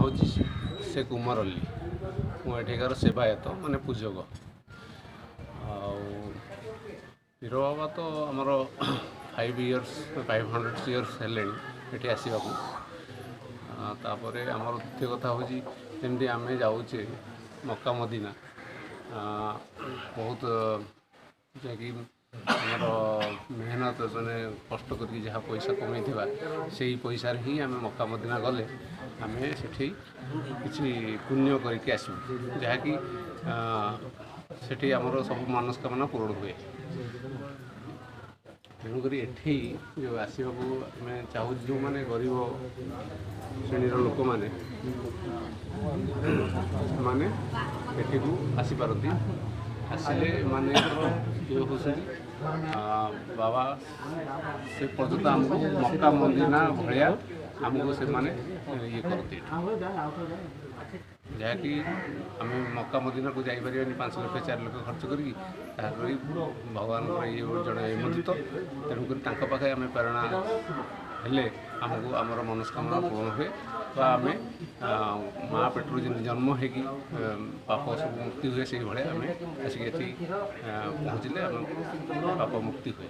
ହେଉଛି शेख उमर अली मुझेकार सेवायत माने पूजक पीर बाबा तो आमर 500 years हेले ये आसवाक तापर आमर द्वितीय कथा हूँ जमी आम जाऊे मक्का मदीना बहुत जैकि आमर मेहनत मैंने कष्ट करके जहाँ पैसा कमे से पैसा ही आम मक्का मदीना गले आम से किसी पुण्य करके आसू जहाँकि सेठी आमर सब मनस्कामना पूरण हुए तेणुक एठी जो आसवाक आम चाहूँ जो मैंने गरीब श्रेणी लोक मैंने माने एठी को आसीपारती आसिले माने जो हूँ बाबा से पर्यटन आमको मक्का मदीना भाया आमको से माने ये करती जहाँकि आम मक्का मदीना को जापर 5 लाख 4 लाख खर्च करी भगवान ये जड़े एमंत्रित तेणुक पाखे आम प्रेरणा हेले आमको आमर मनस्कामना पूर्ण हुए आम माँ पेटर जमी जन्म हो पाप सब मुक्ति हुए से भाया आम आसिक पहुँचले पाप मुक्ति हुए।